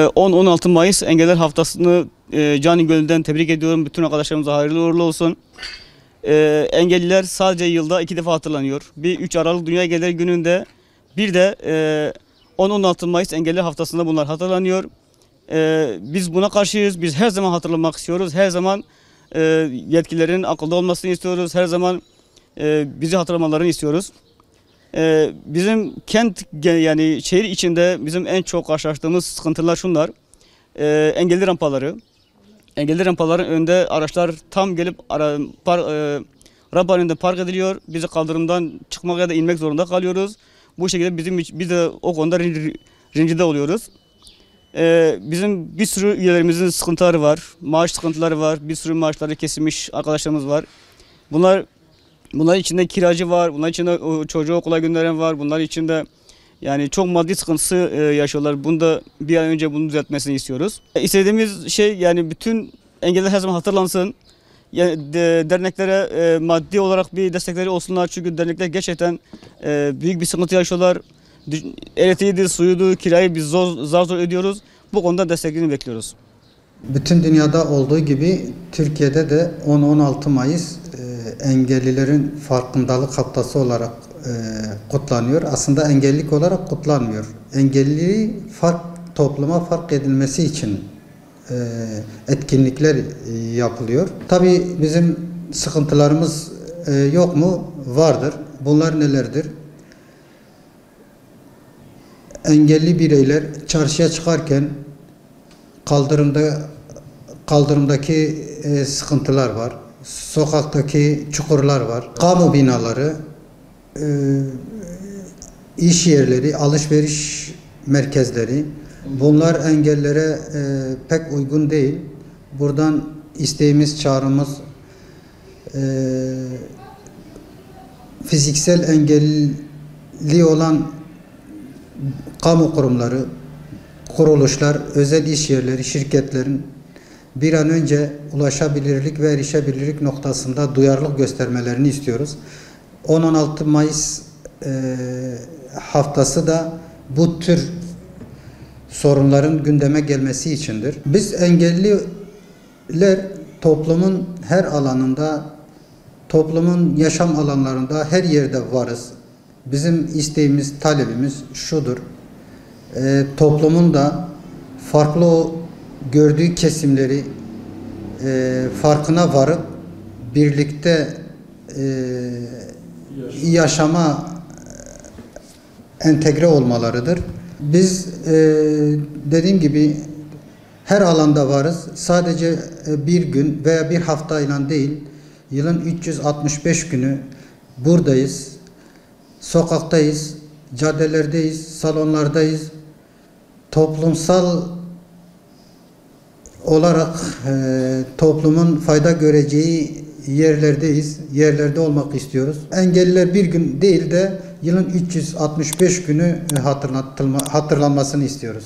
10-16 Mayıs Engeller Haftası'nı Cani Gölü'nden tebrik ediyorum. Bütün arkadaşlarımıza hayırlı uğurlu olsun. Engelliler sadece yılda 2 defa hatırlanıyor. Bir 3 Aralık Dünya Engelliler Günü'nde, bir de 10-16 Mayıs Engeller Haftası'nda bunlar hatırlanıyor. Biz buna karşıyız. Biz her zaman hatırlamak istiyoruz. Her zaman yetkililerin akılda olmasını istiyoruz. Her zaman bizi hatırlamalarını istiyoruz. Bizim kent, yani şehir içinde bizim en çok karşılaştığımız sıkıntılar şunlar. Engelli rampaları. Engelli rampaların önünde araçlar tam gelip rampa önünde park ediliyor. Biz de kaldırımdan çıkmak ya da inmek zorunda kalıyoruz. Bu şekilde biz de o konuda rencide oluyoruz. Bizim bir sürü üyelerimizin sıkıntıları var. Maaş sıkıntıları var. Bir sürü maaşları kesilmiş arkadaşlarımız var. Bunlar içinde kiracı var. Bunlar içinde çocuğu okula gönderen var. Bunlar içinde yani çok maddi sıkıntısı yaşıyorlar. Bunu da bir an önce bunu düzeltmesini istiyoruz. İstediğimiz şey, yani bütün engeller her zaman hatırlansın. Yani derneklere maddi olarak bir destekleri olsunlar. Çünkü dernekler gerçekten büyük bir sıkıntı yaşıyorlar. Elektriğiydi, suyuydu, kirayı biz zar zor ödüyoruz. Bu konuda desteklerini bekliyoruz. Bütün dünyada olduğu gibi Türkiye'de de 10-16 Mayıs engellilerin farkındalık haftası olarak kutlanıyor. Aslında engellilik olarak kutlanmıyor. Engelliliği topluma fark edilmesi için etkinlikler yapılıyor. Tabii bizim sıkıntılarımız yok mu? Vardır. Bunlar nelerdir? Engelli bireyler çarşıya çıkarken kaldırımdaki sıkıntılar var. Sokaktaki çukurlar var. Kamu binaları, iş yerleri, alışveriş merkezleri, bunlar engellere pek uygun değil. Buradan isteğimiz, çağrımız fiziksel engelli olan kamu kurumları, kuruluşlar, özel iş yerleri, şirketlerin bir an önce ulaşabilirlik ve erişebilirlik noktasında duyarlılık göstermelerini istiyoruz. 10-16 Mayıs haftası da bu tür sorunların gündeme gelmesi içindir. Biz engelliler toplumun her alanında, toplumun yaşam alanlarında her yerde varız. Bizim isteğimiz, talebimiz şudur. Toplumun da farklı gördüğü kesimleri farkına varıp birlikte yaşama entegre olmalarıdır. Biz dediğim gibi her alanda varız. Sadece bir gün veya bir haftayla değil, yılın 365 günü buradayız. Sokaktayız, caddelerdeyiz, salonlardayız. Toplumsal olarak toplumun fayda göreceği yerlerdeyiz. Yerlerde olmak istiyoruz. Engelliler bir gün değil de yılın 365 günü hatırlanmasını istiyoruz.